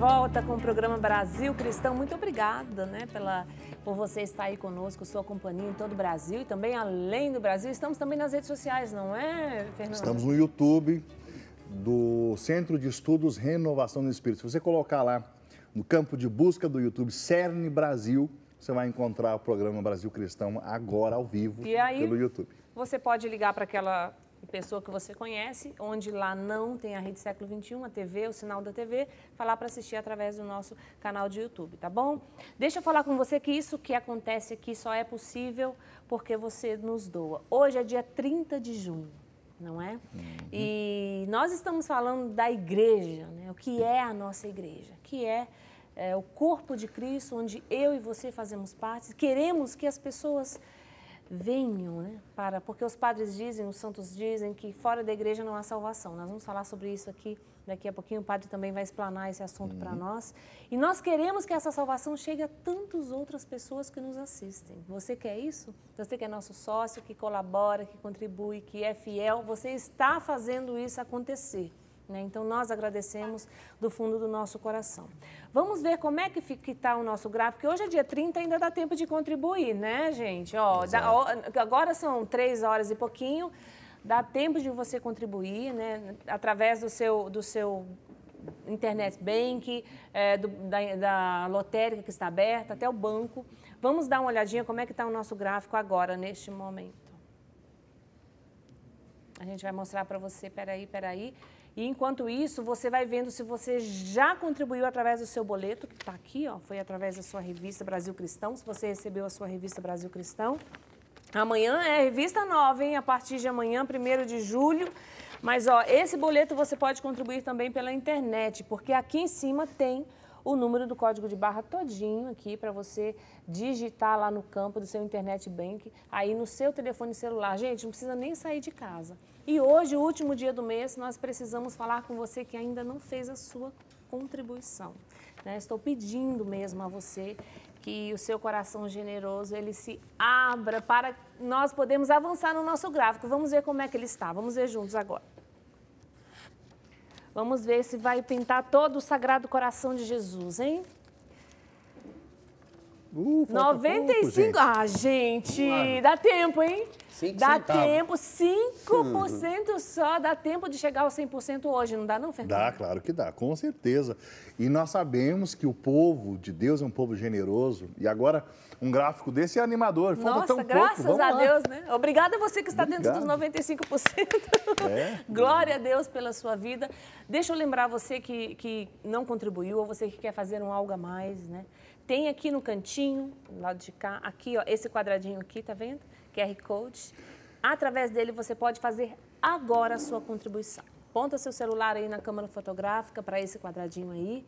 volta com o programa Brasil Cristão. Muito obrigada, né, por você estar aí conosco, sua companhia em todo o Brasil e também além do Brasil. Estamos também nas redes sociais, não é, Fernando? Estamos no YouTube do Centro de Estudos Renovação do Espírito. Se você colocar lá no campo de busca do YouTube, CERN Brasil, você vai encontrar o programa Brasil Cristão agora ao vivo e aí, pelo YouTube. Você pode ligar para aquela pessoa que você conhece, onde lá não tem a Rede Século XXI, a TV, o sinal da TV, falar para assistir através do nosso canal de YouTube, tá bom? Deixa eu falar com você que isso que acontece aqui só é possível porque você nos doa. Hoje é dia 30 de junho, não é? E nós estamos falando da igreja, né? O que é a nossa igreja, que é o corpo de Cristo, onde eu e você fazemos parte. Queremos que as pessoas venham, né, porque os padres dizem, os santos dizem que fora da igreja não há salvação. Nós vamos falar sobre isso aqui daqui a pouquinho, o padre também vai explanar esse assunto para nós. E nós queremos que essa salvação chegue a tantas outras pessoas que nos assistem. Você quer isso? Você que é nosso sócio, que colabora, que contribui, que é fiel, você está fazendo isso acontecer. Então, nós agradecemos do fundo do nosso coração. Vamos ver como é que está o nosso gráfico, porque hoje é dia 30, ainda dá tempo de contribuir, né, gente? Agora são 3 horas e pouquinho, dá tempo de você contribuir, né, através do seu internet bank, da lotérica que está aberta, até o banco. Vamos dar uma olhadinha como é que está o nosso gráfico agora, neste momento. A gente vai mostrar para você, peraí. E enquanto isso, você vai vendo se você já contribuiu através do seu boleto, que está aqui, ó, foi através da sua revista Brasil Cristão, se você recebeu a sua revista Brasil Cristão. Amanhã é revista nova, hein? A partir de amanhã, 1º de julho. Mas, ó, esse boleto você pode contribuir também pela internet, porque aqui em cima tem o número do código de barra todinho aqui para você digitar lá no campo do seu internet bank, aí no seu telefone celular. Gente, não precisa nem sair de casa. E hoje, o último dia do mês, nós precisamos falar com você que ainda não fez a sua contribuição, né? Estou pedindo mesmo a você que o seu coração generoso, ele se abra para nós podermos avançar no nosso gráfico. Vamos ver como é que ele está. Vamos ver juntos agora. Vamos ver se vai pintar todo o Sagrado Coração de Jesus, hein? 95. Pouco, gente, dá tempo, hein? Dá tempo, 5% só, dá tempo de chegar aos 100% hoje, não dá não, Fernando? Dá, claro que dá, com certeza. E nós sabemos que o povo de Deus é um povo generoso. E agora, um gráfico desse é animador. Falta tão pouco. Graças a Deus, né? Obrigada a você que está dentro dos 95%. Glória a Deus pela sua vida. Deixa eu lembrar você que não contribuiu, ou você que quer fazer um algo a mais, né? Tem aqui no cantinho, do lado de cá, aqui, ó, esse quadradinho aqui, tá vendo? QR Code. Através dele você pode fazer agora a sua contribuição. Aponta seu celular aí na câmera fotográfica para esse quadradinho aí.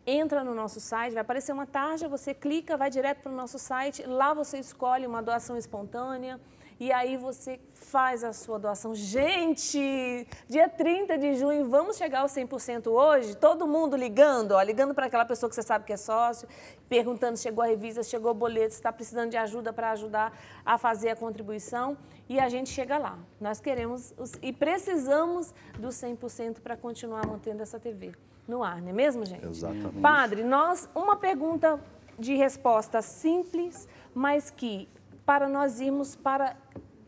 Entra no nosso site, vai aparecer uma tarja, você clica, vai direto para o nosso site. Lá você escolhe uma doação espontânea e aí você faz a sua doação. Gente, dia 30 de junho, vamos chegar aos 100% hoje? Todo mundo ligando, ó, ligando para aquela pessoa que você sabe que é sócio, perguntando se chegou a revista, se chegou o boleto, se está precisando de ajuda para ajudar a fazer a contribuição. E a gente chega lá. Nós queremos e precisamos dos 100% para continuar mantendo essa TV no ar, não é mesmo, gente? Exatamente. Padre, uma pergunta de resposta simples, mas que para nós irmos para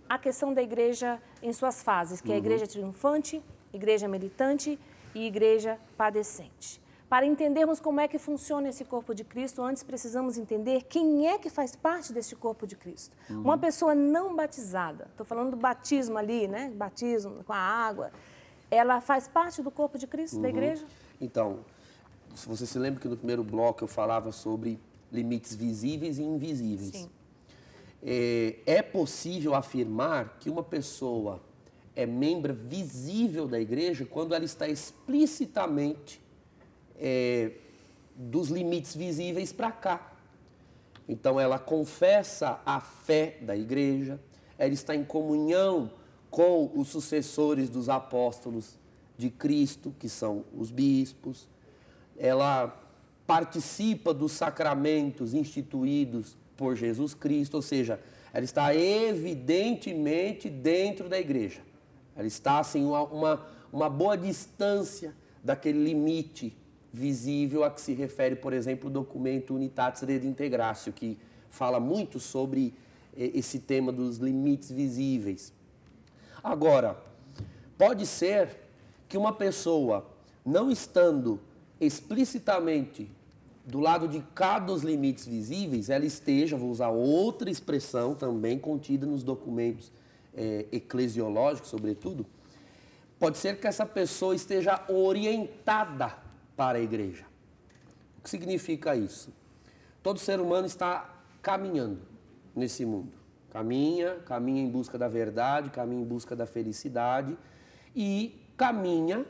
a questão da igreja em suas fases, que é a igreja triunfante, igreja militante e igreja padecente. Para entendermos como é que funciona esse corpo de Cristo, antes precisamos entender quem é que faz parte desse corpo de Cristo. Uma pessoa não batizada, estou falando do batismo ali, né? Batismo com a água, ela faz parte do corpo de Cristo, da igreja? Então, se você se lembra que no primeiro bloco eu falava sobre limites visíveis e invisíveis. Sim. É possível afirmar que uma pessoa é membro visível da igreja quando ela está explicitamente dos limites visíveis para cá. Então, ela confessa a fé da igreja, ela está em comunhão com os sucessores dos apóstolos de Cristo, que são os bispos, ela participa dos sacramentos instituídos por Jesus Cristo, ou seja, ela está evidentemente dentro da igreja. Ela está, assim, uma boa distância daquele limite visível a que se refere, por exemplo, o documento Unitatis Redintegratio, que fala muito sobre esse tema dos limites visíveis. Agora, pode ser que uma pessoa, não estando explicitamente do lado de cá dos limites visíveis, ela esteja, vou usar outra expressão também contida nos documentos eclesiológicos, sobretudo, pode ser que essa pessoa esteja orientada para a igreja. O que significa isso? Todo ser humano está caminhando nesse mundo. Caminha em busca da verdade, caminha em busca da felicidade e caminha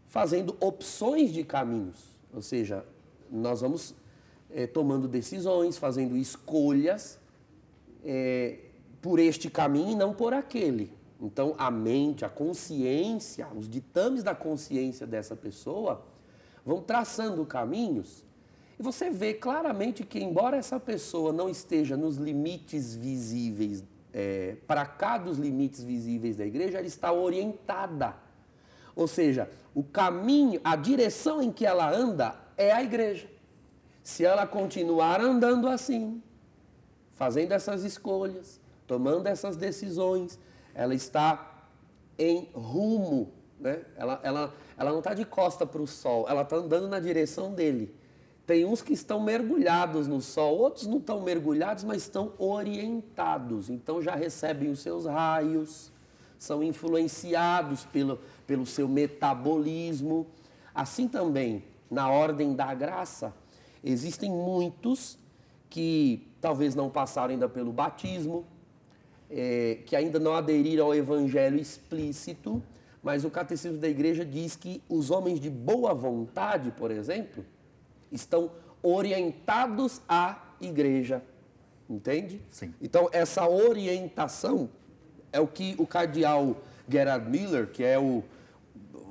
fazendo opções de caminhos. Ou seja, nós vamos tomando decisões, fazendo escolhas por este caminho e não por aquele. Então, a mente, a consciência, os ditames da consciência dessa pessoa vão traçando caminhos e você vê claramente que, embora essa pessoa não esteja nos limites visíveis, para cá dos limites visíveis da igreja, ela está orientada. Ou seja, o caminho, a direção em que ela anda é a igreja. Se ela continuar andando assim, fazendo essas escolhas, tomando essas decisões, ela está em rumo, né? Ela não está de costa para o sol, ela está andando na direção dele. Tem uns que estão mergulhados no sol, outros não estão mergulhados, mas estão orientados. Então já recebem os seus raios, são influenciados pelo seu metabolismo. Assim também, na ordem da graça, existem muitos que talvez não passaram ainda pelo batismo, que ainda não aderiram ao evangelho explícito, mas o catecismo da igreja diz que os homens de boa vontade, por exemplo, estão orientados à igreja, entende? Sim. Então, essa orientação é o que o cardeal Gerhard Müller, que é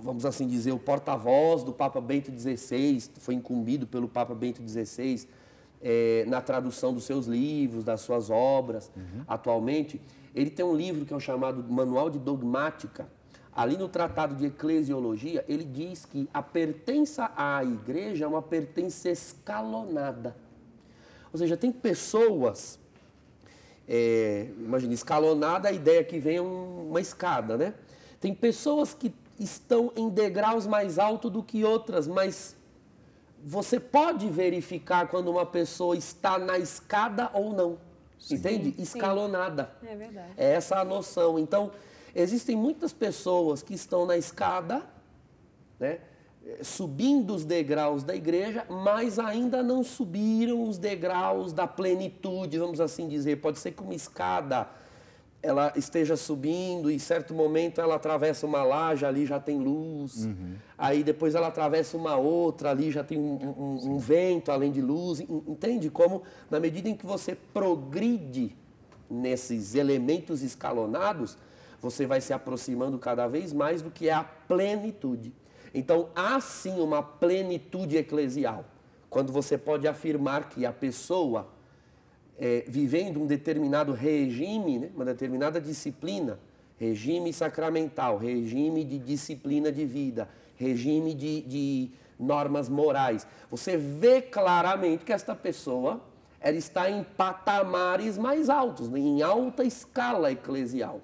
vamos assim dizer, o porta-voz do Papa Bento XVI, foi incumbido pelo Papa Bento XVI, na tradução dos seus livros, das suas obras, atualmente. Ele tem um livro que é o chamado Manual de Dogmática. Ali no Tratado de Eclesiologia, ele diz que a pertença à igreja é uma pertença escalonada. Ou seja, tem pessoas, imagina, escalonada, a ideia que vem é uma escada, né? Tem pessoas que estão em degraus mais altos do que outras, mas você pode verificar quando uma pessoa está na escada ou não. Sim. Entende? Escalonada. É verdade. É essa a noção. Então, existem muitas pessoas que estão na escada, né, subindo os degraus da igreja, mas ainda não subiram os degraus da plenitude, vamos assim dizer. Pode ser que uma escada ela esteja subindo e em certo momento ela atravessa uma laje, ali já tem luz. Aí depois ela atravessa uma outra, ali já tem um vento além de luz. Entende? Como na medida em que você progride nesses elementos escalonados, você vai se aproximando cada vez mais do que é a plenitude. Então, há sim uma plenitude eclesial, quando você pode afirmar que a pessoa, vivendo um determinado regime, né, uma determinada disciplina, regime sacramental, regime de disciplina de vida, regime de normas morais, você vê claramente que esta pessoa ela está em patamares mais altos, em alta escala eclesial.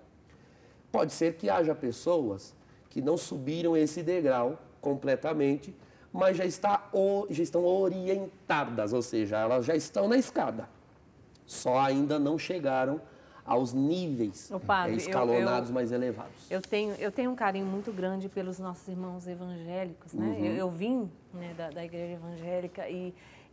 Pode ser que haja pessoas que não subiram esse degrau completamente, mas já estão orientadas, ou seja, elas já estão na escada. Só ainda não chegaram aos níveis escalonados mais elevados. Eu tenho um carinho muito grande pelos nossos irmãos evangélicos, né? Eu vim, né, da igreja evangélica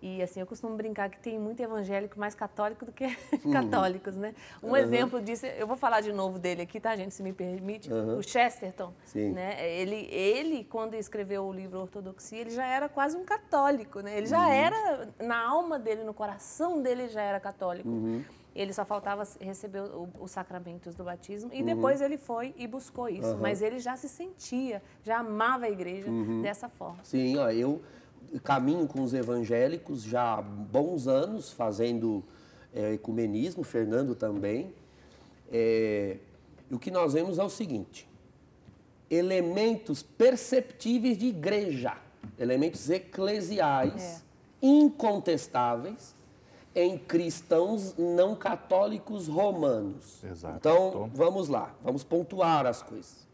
e assim, eu costumo brincar que tem muito evangélico mais católico do que católicos, né? Um exemplo disso, eu vou falar de novo dele aqui, tá, gente, se me permite, o Chesterton, né? Ele, quando escreveu o livro Ortodoxia, ele já era quase um católico, né? Ele já era, na alma dele, no coração dele, já era católico. Ele só faltava receber os sacramentos do batismo e depois ele foi e buscou isso. Mas ele já se sentia, já amava a igreja dessa forma. Sim, ó, eu caminho com os evangélicos já há bons anos, fazendo ecumenismo, Fernando também. E o que nós vemos é o seguinte: elementos perceptíveis de igreja elementos eclesiais incontestáveis em cristãos não católicos romanos. Exato. Então, vamos lá, vamos pontuar as coisas.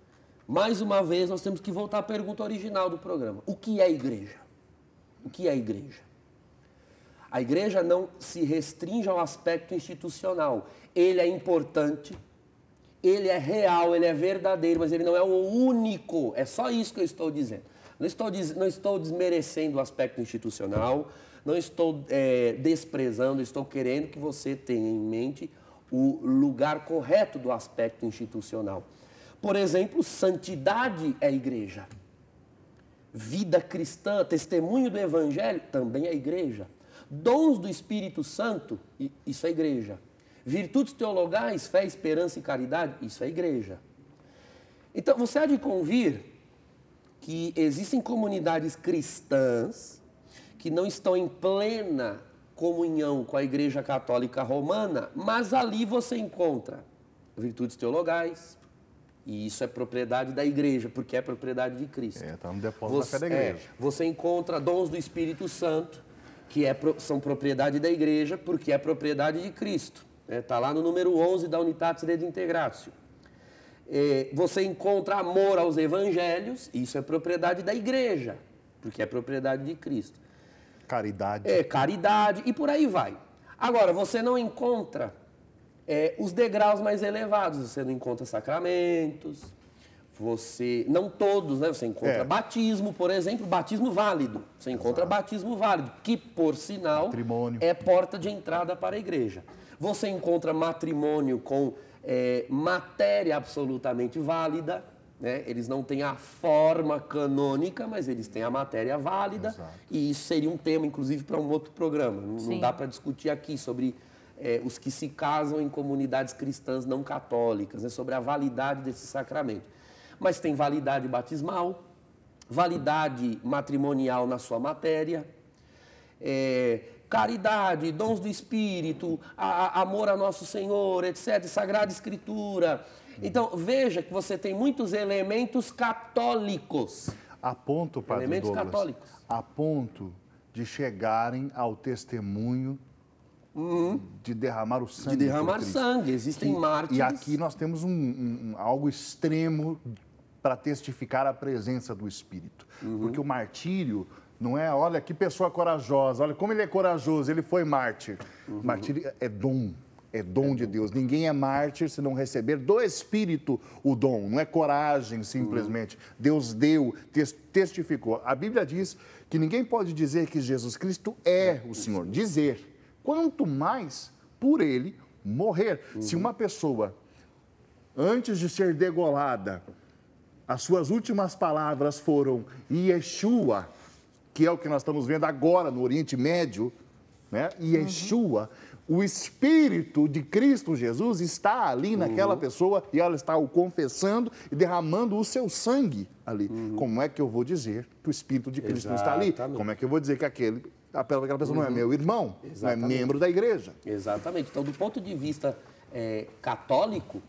Mais uma vez, nós temos que voltar à pergunta original do programa. O que é igreja? O que é igreja? A igreja não se restringe ao aspecto institucional. Ele é importante, ele é real, ele é verdadeiro, mas ele não é o único. É só isso que eu estou dizendo. Não estou desmerecendo o aspecto institucional, não estou desprezando, estou querendo que você tenha em mente o lugar correto do aspecto institucional. Por exemplo, santidade é igreja. Vida cristã, testemunho do evangelho, também é igreja. Dons do Espírito Santo, isso é igreja. Virtudes teologais, fé, esperança e caridade, isso é igreja. Então, você há de convir que existem comunidades cristãs que não estão em plena comunhão com a Igreja Católica Romana, mas ali você encontra virtudes teologais, e isso é propriedade da igreja, porque é propriedade de Cristo. Está no depósito da fé da igreja. Você encontra dons do Espírito Santo, que são propriedade da igreja, porque é propriedade de Cristo. Está lá no número 11 da Unitatis Redintegratio. Você encontra amor aos evangelhos, isso é propriedade da igreja, porque é propriedade de Cristo. Caridade. Caridade, e por aí vai. Agora, você não encontra os degraus mais elevados, você não encontra sacramentos, não todos, né? Você encontra batismo, por exemplo, batismo válido. Você encontra batismo válido, que, por sinal, matrimônio. É porta de entrada para a igreja. Você encontra matrimônio com matéria absolutamente válida, né? Eles não têm a forma canônica, mas eles têm a matéria válida. Exato. E isso seria um tema, inclusive, para um outro programa. Não dá para discutir aqui sobre os que se casam em comunidades cristãs não católicas, né? Sobre a validade desse sacramento. Mas tem validade batismal, validade matrimonial na sua matéria, caridade, dons do Espírito, amor a Nosso Senhor, etc., Sagrada Escritura. Então, veja que você tem muitos elementos católicos. A ponto, Padre elementos Douglas, católicos. A ponto de chegarem ao testemunho de derramar o sangue. De derramar sangue, existem mártires. E aqui nós temos algo extremo para testificar a presença do Espírito. Porque o martírio não é, olha que pessoa corajosa, olha como ele é corajoso, ele foi mártir. Martírio é dom. É dom de Deus. Ninguém é mártir se não receber do Espírito o dom. Não é coragem, simplesmente. Deus deu, testificou. A Bíblia diz que ninguém pode dizer que Jesus Cristo é o Senhor. Dizer. Quanto mais por ele morrer. Se uma pessoa, antes de ser degolada, as suas últimas palavras foram Yeshua, que é o que nós estamos vendo agora no Oriente Médio, né? Yeshua, o Espírito de Cristo Jesus está ali naquela pessoa e ela está o confessando e derramando o seu sangue ali. Como é que eu vou dizer que o Espírito de Cristo não está ali? Como é que eu vou dizer que aquela pessoa não é meu irmão, não é membro da igreja? Exatamente. Então, do ponto de vista católico,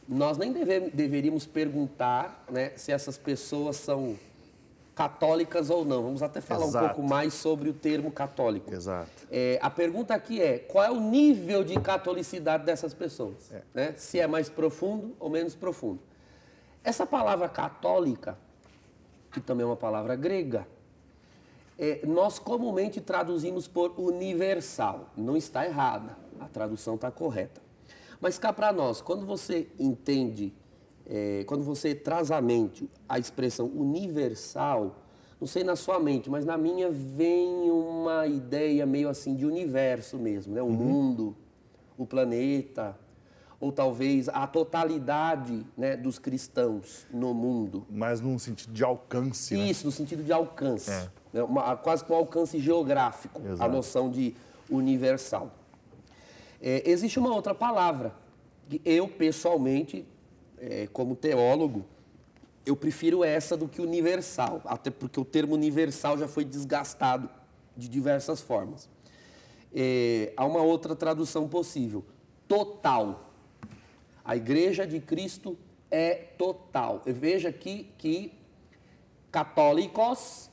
nós nem deveríamos perguntar, né, se essas pessoas são católicas ou não. Vamos até falar um pouco mais sobre o termo católico. Exato. A pergunta aqui qual é o nível de catolicidade dessas pessoas? Né? Se é mais profundo ou menos profundo. Essa palavra católica, que também é uma palavra grega, nós comumente traduzimos por universal. Não está errada, a tradução está correta. Mas cá para nós, quando você entende, quando você traz à mente a expressão universal, não sei na sua mente, mas na minha vem uma ideia meio assim de universo mesmo, né? O mundo, o planeta, ou talvez a totalidade, né, dos cristãos no mundo. Mas num sentido de alcance, né? Isso, no sentido de alcance. Né? Quase que um alcance geográfico, a noção de universal. Existe uma outra palavra que eu, pessoalmente, como teólogo, eu prefiro essa do que universal, até porque o termo universal já foi desgastado de diversas formas. Há uma outra tradução possível, total. A Igreja de Cristo é total. Veja aqui que Católicos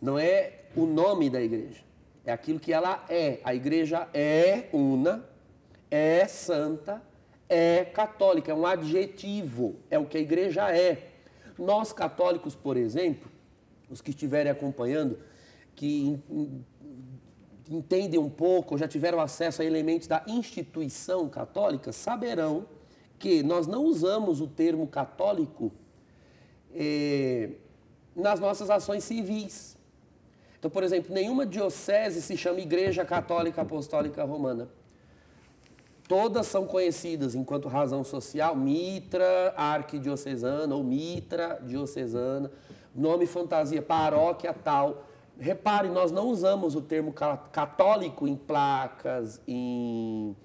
não é o nome da igreja, é aquilo que ela é. A igreja é una, é santa, é católica, é um adjetivo, é o que a igreja é. Nós católicos, por exemplo, os que estiverem acompanhando, que entendem um pouco, já tiveram acesso a elementos da instituição católica, saberão que nós não usamos o termo católico nas nossas ações civis. Então, por exemplo, nenhuma diocese se chama Igreja Católica Apostólica Romana. Todas são conhecidas enquanto razão social, mitra arquidiocesana ou mitra diocesana, nome fantasia, paróquia tal. Repare, nós não usamos o termo católico em placas, em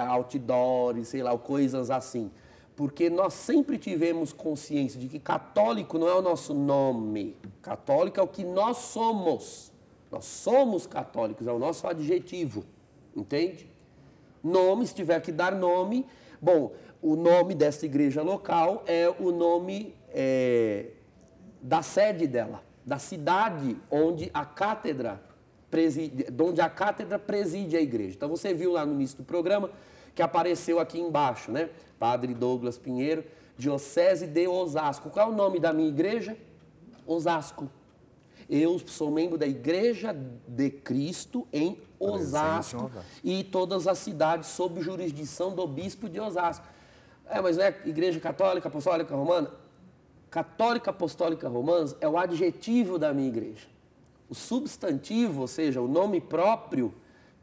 outdoors, sei lá, coisas assim. Porque nós sempre tivemos consciência de que católico não é o nosso nome. Católico é o que nós somos. Nós somos católicos, é o nosso adjetivo. Entende? Nome, se tiver que dar nome... Bom, o nome dessa igreja local é o nome da sede dela, da cidade onde a cátedra preside a igreja. Então, você viu lá no início do programa que apareceu aqui embaixo, né? Padre Douglas Pinheiro, Diocese de Osasco. Qual é o nome da minha igreja? Osasco. Eu sou membro da Igreja de Cristo em Osasco e todas as cidades sob jurisdição do Bispo de Osasco. Mas não é Igreja Católica Apostólica Romana? Católica Apostólica Romana é o adjetivo da minha igreja. O substantivo, ou seja, o nome próprio,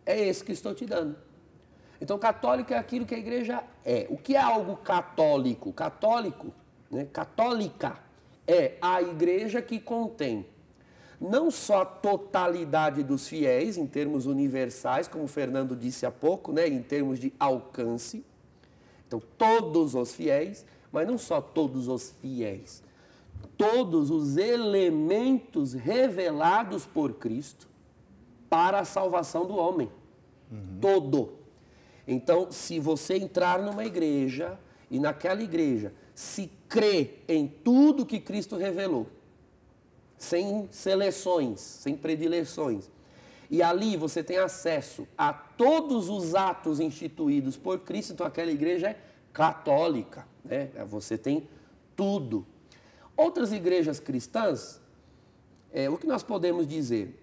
é esse que estou te dando. Então, católico é aquilo que a igreja é. O que é algo católico? Católico, né? Católica, é a igreja que contém não só a totalidade dos fiéis, em termos universais, como o Fernando disse há pouco, né? Em termos de alcance. Então, todos os fiéis, mas não só todos os fiéis. Todos os elementos revelados por Cristo para a salvação do homem. Todo. Então, se você entrar numa igreja e naquela igreja se crê em tudo que Cristo revelou, sem seleções, sem predileções, e ali você tem acesso a todos os atos instituídos por Cristo, então aquela igreja é católica, né? Você tem tudo. Outras igrejas cristãs, o que nós podemos dizer?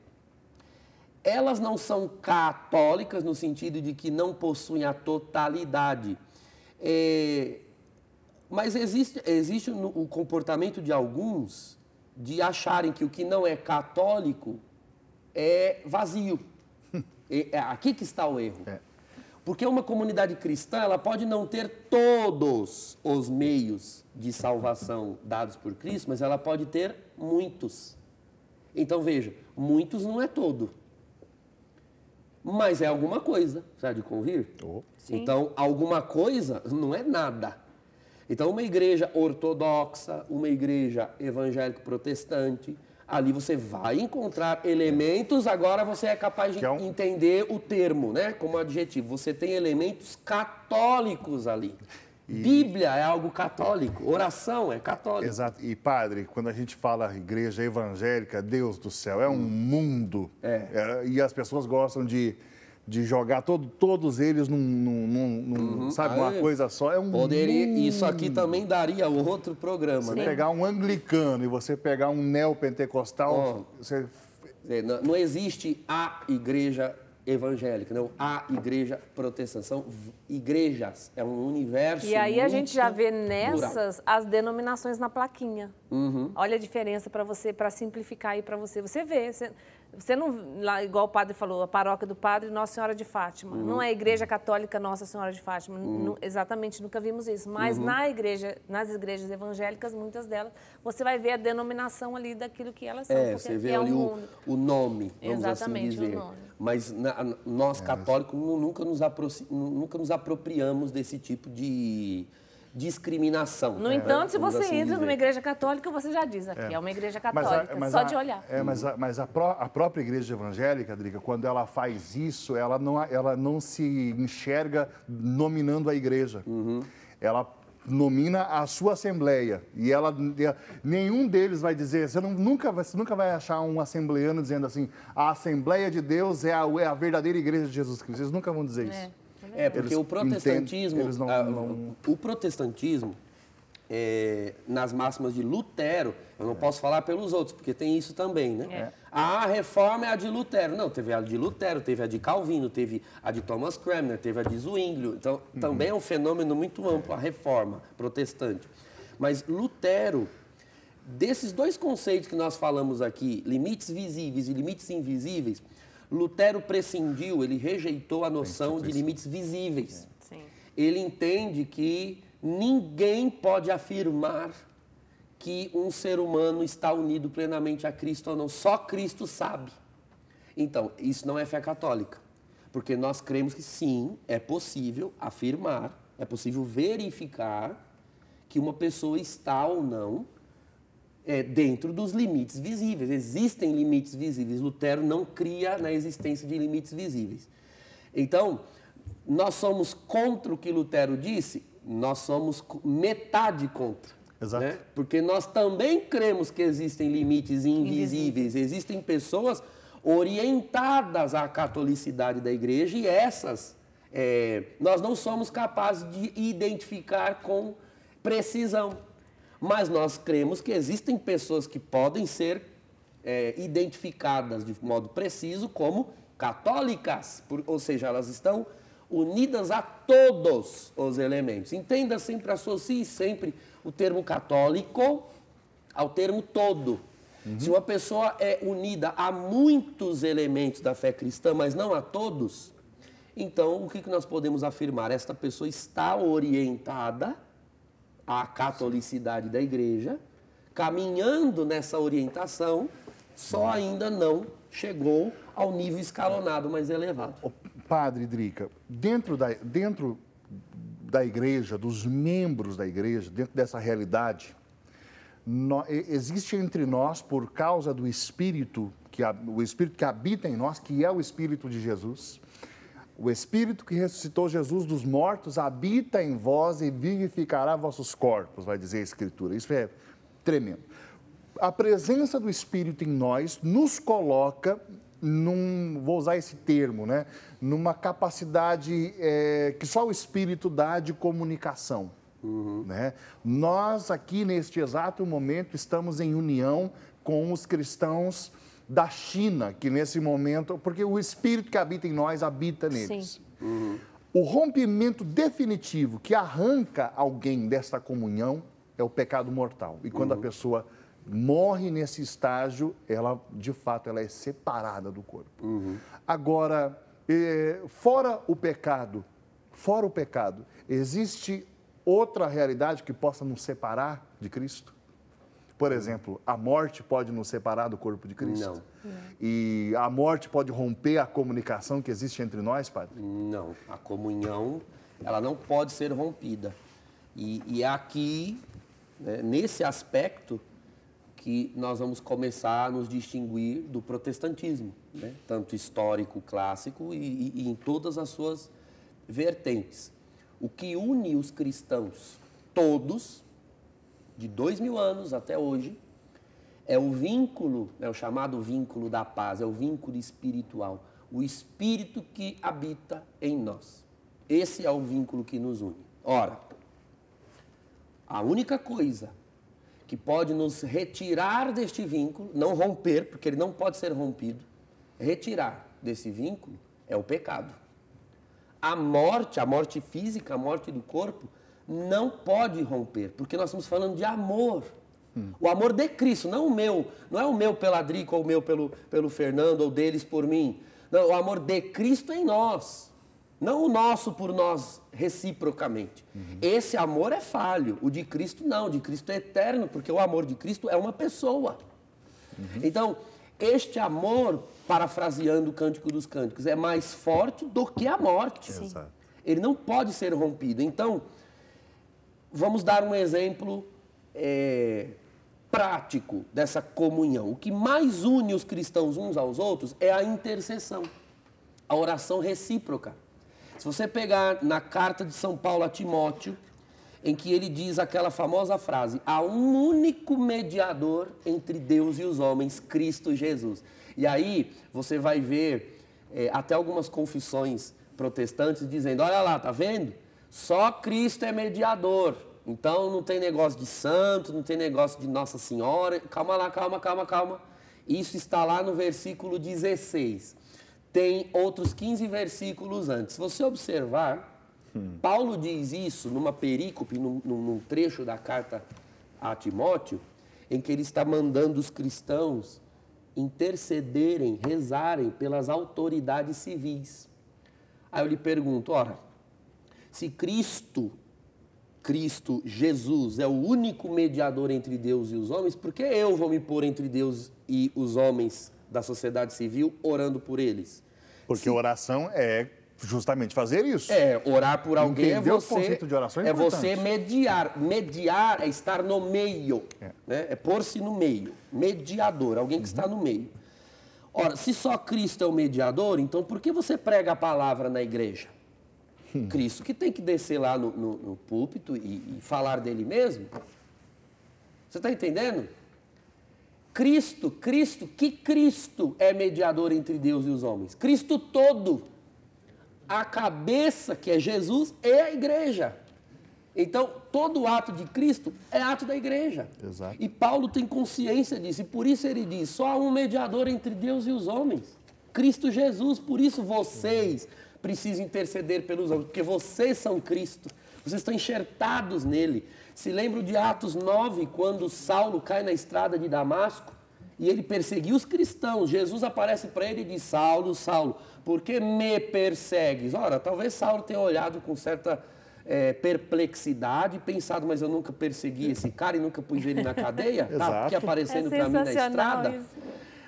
Elas não são católicas no sentido de que não possuem a totalidade. Mas existe o comportamento de alguns de acharem que o que não é católico é vazio. É aqui que está o erro. Porque uma comunidade cristã, ela pode não ter todos os meios de salvação dados por Cristo, mas ela pode ter muitos. Então, veja, muitos não é todo. Mas é alguma coisa, você há de convir? Então, alguma coisa não é nada. Então, uma igreja ortodoxa, uma igreja evangélico-protestante, ali você vai encontrar elementos, agora você é capaz de entender o termo, né? Como adjetivo. Você tem elementos católicos ali. Bíblia é algo católico, oração é católica. Exato. E, padre, quando a gente fala igreja evangélica, Deus do céu, é um mundo. E as pessoas gostam de jogar todos eles sabe, uma coisa só. É um mundo. Isso aqui também daria outro programa, você né? pegar um anglicano e você pegar um neopentecostal, não existe a igreja evangélica, não, a igreja protestante, são igrejas, é um universo. E aí a gente já vê nessas as denominações na plaquinha. Olha a diferença para você, para simplificar aí para você. Você vê, você não, lá, igual o padre falou, a paróquia do padre Nossa Senhora de Fátima. Não é a igreja católica Nossa Senhora de Fátima. Exatamente, nunca vimos isso. Mas nas igrejas evangélicas, muitas delas, você vai ver a denominação ali daquilo que elas são. Você vê ali o nome, vamos assim dizer. O nome. Mas nós católicos nunca nos apropriamos desse tipo de discriminação. No entanto, se você assim entra numa igreja católica, você já diz aqui, é uma igreja católica, só de olhar. Mas a própria igreja evangélica, Drica, quando ela faz isso, ela não se enxerga nominando a igreja. nomina a sua assembleia. E nenhum deles vai dizer, você nunca vai achar um assembleano dizendo assim, a Assembleia de Deus é a verdadeira igreja de Jesus Cristo. Eles nunca vão dizer isso. Porque o protestantismo, o protestantismo, nas máximas de Lutero, eu não posso falar pelos outros, porque tem isso também, né? A reforma é a de Lutero. Não, teve a de Lutero, teve a de Calvino, teve a de Thomas Cranmer, teve a de Zwinglio. Então, também é um fenômeno muito amplo, a reforma protestante. Mas Lutero, desses dois conceitos que nós falamos aqui, limites visíveis e limites invisíveis, Lutero prescindiu, ele rejeitou a noção de limites visíveis. Sim. Ele entende que ninguém pode afirmar que um ser humano está unido plenamente a Cristo ou não. Só Cristo sabe. Então, isso não é fé católica. Porque nós cremos que sim, é possível afirmar, é possível verificar que uma pessoa está ou não dentro dos limites visíveis. Existem limites visíveis. Lutero não cria na existência de limites visíveis. Então, nós somos contra o que Lutero disse? Nós somos metade contra. Exato. Né? Porque nós também cremos que existem limites invisíveis. Existem pessoas orientadas à catolicidade da igreja e essas nós não somos capazes de identificar com precisão. Mas nós cremos que existem pessoas que podem ser identificadas de modo preciso como católicas, ou seja, elas estão unidas a todos os elementos. Entenda sempre, associe sempre o termo católico ao termo todo. Se uma pessoa é unida a muitos elementos da fé cristã, mas não a todos, então o que nós podemos afirmar? Esta pessoa está orientada à catolicidade da igreja, caminhando nessa orientação, só ainda não chegou ao nível escalonado mais elevado. Padre Drica, dentro da igreja, dos membros da igreja, dentro dessa realidade, existe entre nós, por causa do Espírito, o Espírito que habita em nós, que é o Espírito de Jesus, o Espírito que ressuscitou Jesus dos mortos habita em vós e vivificará vossos corpos, vai dizer a Escritura. Isso é tremendo. A presença do Espírito em nós nos coloca vou usar esse termo, né? Numa capacidade que só o Espírito dá de comunicação. Né? Nós aqui, neste exato momento, estamos em união com os cristãos da China, que nesse momento, porque o Espírito que habita em nós habita neles. O rompimento definitivo que arranca alguém desta comunhão é o pecado mortal. E quando a pessoa morre nesse estágio, ela, de fato, ela é separada do corpo. Agora, fora o pecado, existe outra realidade que possa nos separar de Cristo? Por exemplo, a morte pode nos separar do corpo de Cristo? Não. E a morte pode romper a comunicação que existe entre nós, Padre? Não. A comunhão, ela não pode ser rompida. E é aqui, né, nesse aspecto, que nós vamos começar a nos distinguir do protestantismo, né? Tanto histórico, clássico e em todas as suas vertentes. O que une os cristãos todos, de 2000 anos até hoje, é o vínculo, o chamado vínculo da paz, é o vínculo espiritual, o Espírito que habita em nós. Esse é o vínculo que nos une. Ora, a única coisa que pode nos retirar deste vínculo, não romper, porque ele não pode ser rompido, retirar desse vínculo é o pecado. A morte física, a morte do corpo, não pode romper, porque nós estamos falando de amor. O amor de Cristo, não o meu, não é o meu pela Drica ou o meu pelo Fernando ou deles por mim. Não, o amor de Cristo em nós, não o nosso por nós reciprocamente. Esse amor é falho, o de Cristo não, o de Cristo é eterno, porque o amor de Cristo é uma pessoa. Então, este amor, parafraseando o Cântico dos Cânticos, é mais forte do que a morte. Exato. Ele não pode ser rompido. Então, vamos dar um exemplo prático dessa comunhão. O que mais une os cristãos uns aos outros é a intercessão, a oração recíproca. Se você pegar na carta de São Paulo a Timóteo, em que ele diz aquela famosa frase: há um único mediador entre Deus e os homens, Cristo Jesus. E aí você vai ver até algumas confissões protestantes dizendo: olha lá, tá vendo? Só Cristo é mediador. Então não tem negócio de santo, não tem negócio de Nossa Senhora. Calma lá, calma. Isso está lá no versículo 16. Tem outros 15 versículos antes. Se você observar, Paulo diz isso numa perícope, num trecho da carta a Timóteo, em que ele está mandando os cristãos intercederem, rezarem pelas autoridades civis. Aí eu lhe pergunto, ora, se Cristo Jesus é o único mediador entre Deus e os homens, por que eu vou me pôr entre Deus e os homens da sociedade civil orando por eles? Porque oração é justamente fazer isso. Orar por alguém Entendeu? O conceito de oração é você mediar. Mediar é estar no meio, né? É pôr-se no meio. Mediador, alguém que está no meio. Ora, se só Cristo é o mediador, então por que você prega a palavra na igreja? Cristo que tem que descer lá no púlpito e falar dele mesmo. Você está entendendo? Cristo é mediador entre Deus e os homens? Cristo todo. A cabeça, que é Jesus, é a igreja. Então, todo ato de Cristo é ato da igreja. Exato. E Paulo tem consciência disso, e por isso ele diz, só há um mediador entre Deus e os homens. Cristo Jesus, por isso vocês precisam interceder pelos homens, porque vocês são Cristo, vocês estão enxertados nele. Se lembram de Atos 9, quando Saulo cai na estrada de Damasco, e ele perseguiu os cristãos. Jesus aparece para ele e diz, Saulo, Saulo, por que me persegues? Ora, talvez Saulo tenha olhado com certa perplexidade e pensado, mas eu nunca persegui esse cara e nunca pus ele na cadeia? Tá aqui aparecendo para mim na estrada. Isso.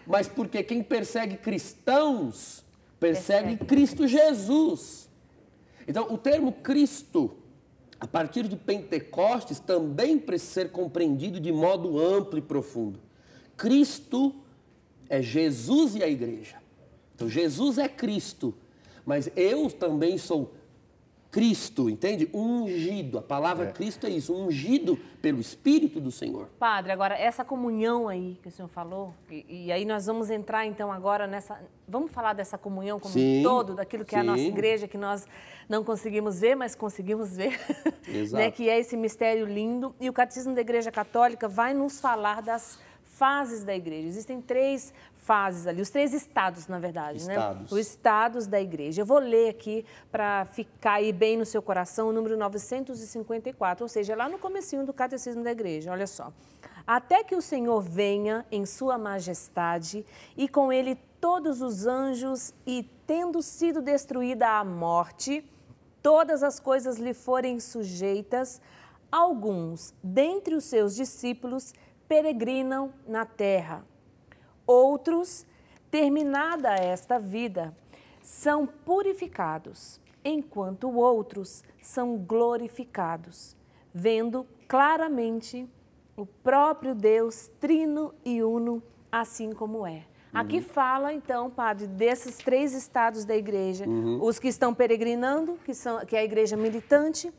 Mas porque quem persegue cristãos, persegue Cristo Jesus. Então, o termo Cristo, a partir de Pentecostes, também precisa ser compreendido de modo amplo e profundo. Cristo é Jesus e a igreja. Então, Jesus é Cristo, mas eu também sou Cristo, entende? Ungido. A palavra Cristo é isso, ungido pelo Espírito do Senhor. Padre, agora, essa comunhão aí que o senhor falou, e aí nós vamos entrar então agora nessa... Vamos falar dessa comunhão como um todo, daquilo que é a nossa igreja, que nós não conseguimos ver, mas conseguimos ver. Exato. Né? Que é esse mistério lindo. E o Catecismo da Igreja Católica vai nos falar das fases da igreja. Existem 3 fases ali, os 3 estados, na verdade, né? Os estados da igreja. Eu vou ler aqui para ficar aí bem no seu coração o número 954, ou seja, lá no comecinho do Catecismo da Igreja, olha só. Até que o Senhor venha em sua majestade e com ele todos os anjos e, tendo sido destruída a morte, todas as coisas lhe forem sujeitas, alguns dentre os seus discípulos peregrinam na terra. Outros, terminada esta vida, são purificados, enquanto outros são glorificados, vendo claramente o próprio Deus trino e uno, assim como é. Aqui fala, então, padre, desses 3 estados da igreja. Os que estão peregrinando, que é a igreja militante.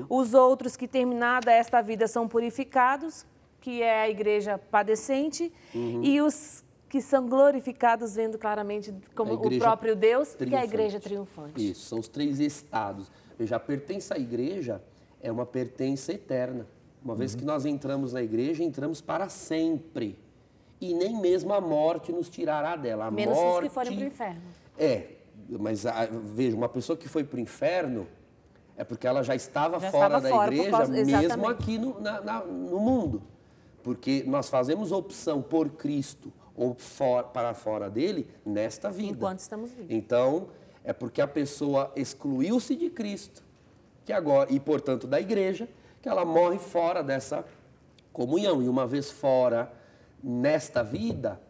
Os outros que, terminada esta vida, são purificados, que é a igreja padecente. E os que são glorificados, vendo claramente como o próprio Deus, que é a igreja triunfante. Isso, são os 3 estados. Veja, a pertença à igreja é uma pertença eterna. Uma vez que nós entramos na igreja, entramos para sempre. E nem mesmo a morte nos tirará dela. Menos os que forem para o inferno. Mas veja, uma pessoa que foi para o inferno é porque ela já estava fora da igreja, mesmo aqui no mundo. Porque nós fazemos opção por Cristo ou para fora dele nesta vida. Enquanto estamos vivos. Então, é porque a pessoa excluiu-se de Cristo, e portanto da igreja, que ela morre fora dessa comunhão. E uma vez fora nesta vida,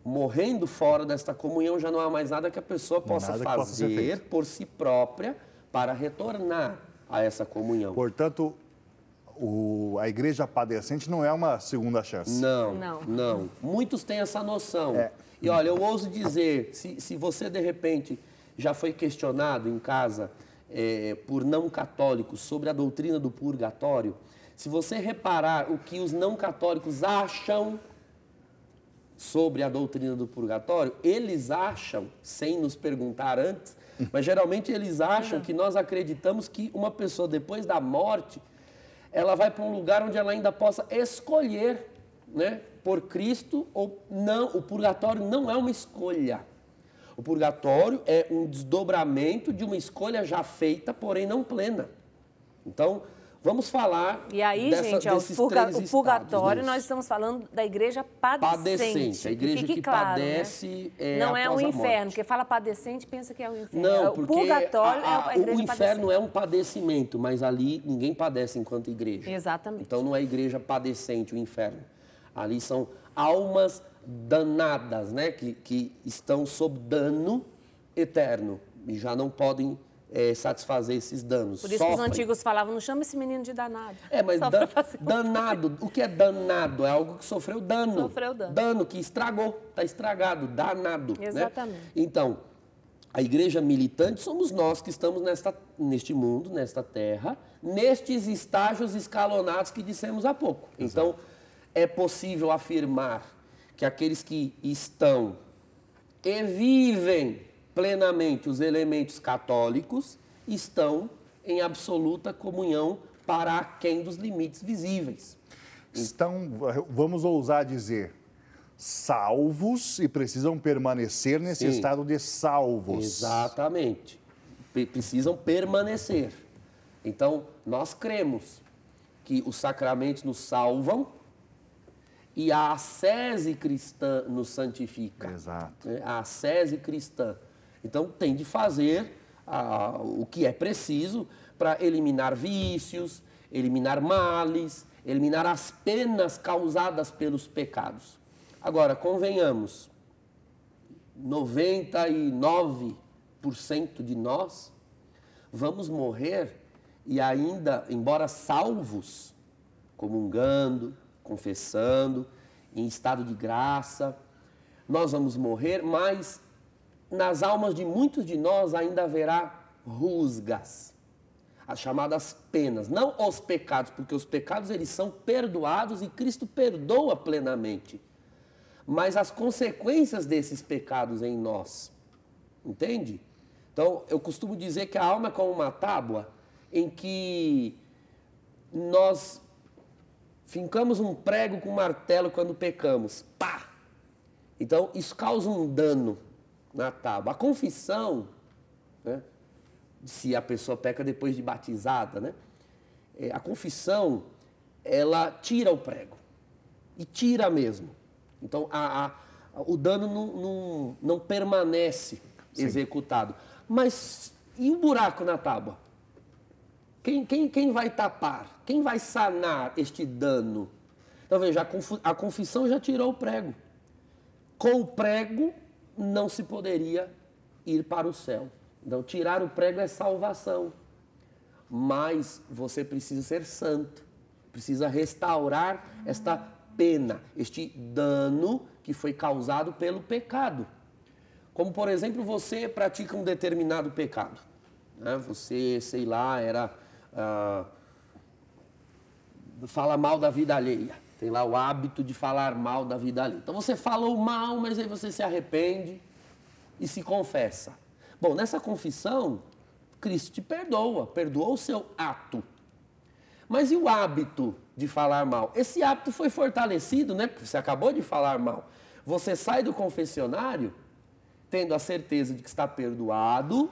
morrendo fora desta comunhão, já não há mais nada que a pessoa possa fazer por si própria para retornar a essa comunhão. Portanto, a igreja padecente não é uma segunda chance. Não. Muitos têm essa noção. E olha, eu ouso dizer, se você de repente já foi questionado em casa por não católicos sobre a doutrina do purgatório, se você reparar o que os não católicos acham sobre a doutrina do purgatório, eles acham, sem nos perguntar antes, mas geralmente eles acham que nós acreditamos que uma pessoa depois da morte, ela vai para um lugar onde ela ainda possa escolher, né, por Cristo ou não. O purgatório não é uma escolha. O purgatório é um desdobramento de uma escolha já feita, porém não plena. Então, vamos falar e aí, gente, o purgatório, nós estamos falando da igreja padecente. A igreja que claro, padece, né? Não é um inferno, porque fala padecente, pensa que é o inferno. Não, porque o purgatório é a igreja o inferno é um padecimento, mas ali ninguém padece enquanto igreja. Exatamente. Então não é igreja padecente o inferno. Ali são almas danadas, né? Que estão sob dano eterno e já não podem satisfazer esses danos. Por isso que os antigos falavam, não chama esse menino de danado. Mas danado, o que é danado? É algo que sofreu dano. Sofreu dano. Dano, que estragou, está estragado, danado. Exatamente. Né? Então, a igreja militante somos nós que estamos neste mundo, nesta terra, nestes estágios escalonados que dissemos há pouco. Exato. Então, é possível afirmar que aqueles que estão e vivem plenamente os elementos católicos estão em absoluta comunhão para aquém dos limites visíveis. Estão, vamos ousar dizer, salvos e precisam permanecer nesse estado de salvos. Exatamente. Precisam permanecer. Então, nós cremos que os sacramentos nos salvam e a ascese cristã nos santifica. Exato. A ascese cristã. Então, tem de fazer o que é preciso para eliminar vícios, eliminar males, eliminar as penas causadas pelos pecados. Agora, convenhamos, 99% de nós vamos morrer e ainda, embora salvos, comungando, confessando, em estado de graça, nós vamos morrer, mas nas almas de muitos de nós ainda haverá rusgas, as chamadas penas, não os pecados, porque os pecados eles são perdoados e Cristo perdoa plenamente, mas as consequências desses pecados em nós, entende? Então, eu costumo dizer que a alma é como uma tábua em que nós fincamos um prego com um martelo quando pecamos, pá! Então, isso causa um dano na tábua. A confissão, né, se a pessoa peca depois de batizada, né, a confissão, ela tira o prego. E tira mesmo. Então, o dano não permanece executado. Mas e o buraco na tábua? Quem vai tapar? Quem vai sanar este dano? Então, veja, a confissão já tirou o prego. Com o prego, não se poderia ir para o céu. Então, tirar o prego é salvação. Mas você precisa ser santo. Precisa restaurar esta pena, este dano que foi causado pelo pecado. Como, por exemplo, você pratica um determinado pecado. Né? Você, sei lá, fala mal da vida alheia. Tem lá o hábito de falar mal da vida alheia. Então você falou mal, mas aí você se arrepende e se confessa. Bom, nessa confissão, Cristo te perdoou o seu ato. Mas e o hábito de falar mal? Esse hábito foi fortalecido, né? Porque você acabou de falar mal. Você sai do confessionário tendo a certeza de que está perdoado,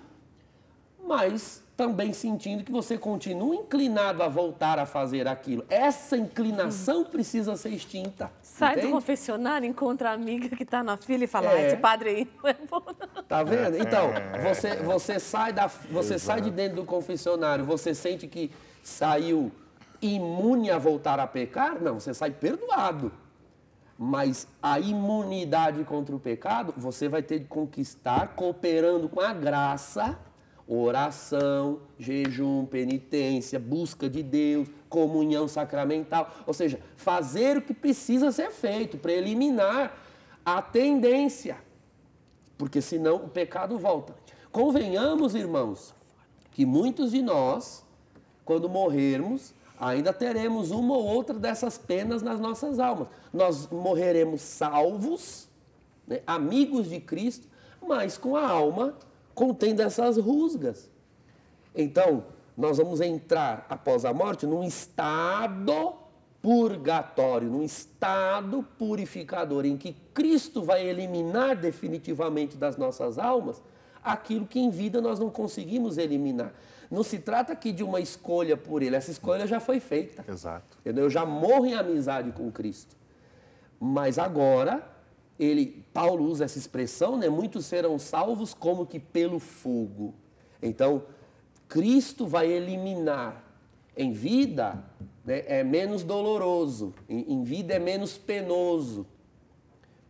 mas também sentindo que você continua inclinado a voltar a fazer aquilo. Essa inclinação precisa ser extinta. Sai do confessionário, encontra a amiga que está na fila e fala, esse padre aí não é bom. Tá vendo? Então, você sai de dentro do confessionário, você sente que saiu imune a voltar a pecar? Não, você sai perdoado. Mas a imunidade contra o pecado, você vai ter de conquistar cooperando com a graça, oração, jejum, penitência, busca de Deus, comunhão sacramental. Ou seja, fazer o que precisa ser feito para eliminar a tendência. Porque senão o pecado volta. Convenhamos, irmãos, que muitos de nós, quando morrermos, ainda teremos uma ou outra dessas penas nas nossas almas. Nós morreremos salvos, né, amigos de Cristo, mas com a alma contendo essas rusgas. Então, nós vamos entrar, após a morte, num estado purgatório, num estado purificador, em que Cristo vai eliminar definitivamente das nossas almas aquilo que em vida nós não conseguimos eliminar. Não se trata aqui de uma escolha por Ele, essa escolha já foi feita. Exato. Entendeu? Eu já morro em amizade com Cristo. Mas agora, Paulo usa essa expressão, né? Muitos serão salvos como que pelo fogo. Então, Cristo vai eliminar. Em vida, né, é menos doloroso, em vida é menos penoso,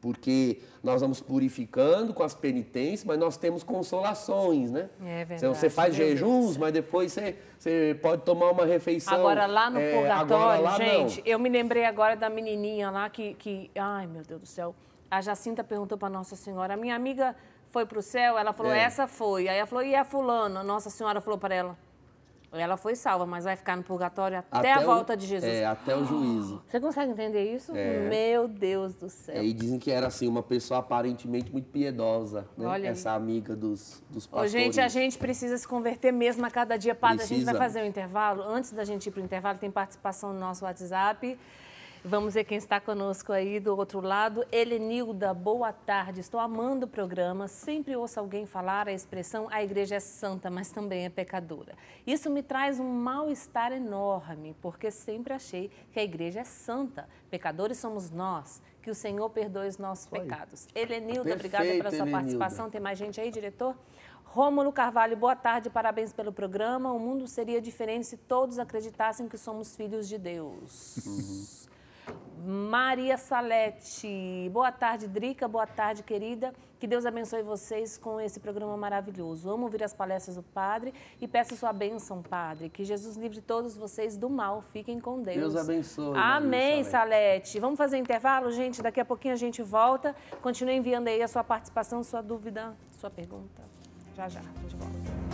porque nós vamos purificando com as penitências, mas nós temos consolações, né? É verdade. Então, você faz jejuns, mas depois você pode tomar uma refeição. Agora, lá no purgatório, lá, gente, não. eu me lembrei agora da menininha lá que... Ai, meu Deus do céu. A Jacinta perguntou para Nossa Senhora, a minha amiga foi para o céu, ela falou, essa foi. Aí ela falou, e a fulana? Nossa Senhora falou para ela foi salva, mas vai ficar no purgatório até a volta de Jesus. Até o juízo. Você consegue entender isso? Meu Deus do céu. E dizem que era assim, uma pessoa aparentemente muito piedosa, né? Olha essa amiga dos pastores. Gente, a gente precisa se converter mesmo a cada dia. Padre, a gente vai fazer um intervalo. Antes da gente ir para o intervalo, tem participação no nosso WhatsApp. Vamos ver quem está conosco aí do outro lado. Helenilda, boa tarde. Estou amando o programa. Sempre ouço alguém falar a expressão a igreja é santa, mas também é pecadora. Isso me traz um mal-estar enorme, porque sempre achei que a igreja é santa. Pecadores somos nós. Que o Senhor perdoe os nossos pecados. Helenilda, obrigada pela sua participação. Tem mais gente aí, diretor? Rômulo Carvalho, boa tarde, parabéns pelo programa. O mundo seria diferente se todos acreditassem que somos filhos de Deus. Maria Salete, boa tarde, Drica, boa tarde, querida. Que Deus abençoe vocês com esse programa maravilhoso. Amo ouvir as palestras do Padre e peço sua bênção, Padre. Que Jesus livre todos vocês do mal. Fiquem com Deus. Deus abençoe. Amém, Salete. Vamos fazer intervalo, gente? Daqui a pouquinho a gente volta. Continue enviando aí a sua participação, sua dúvida, sua pergunta. Já, a gente volta.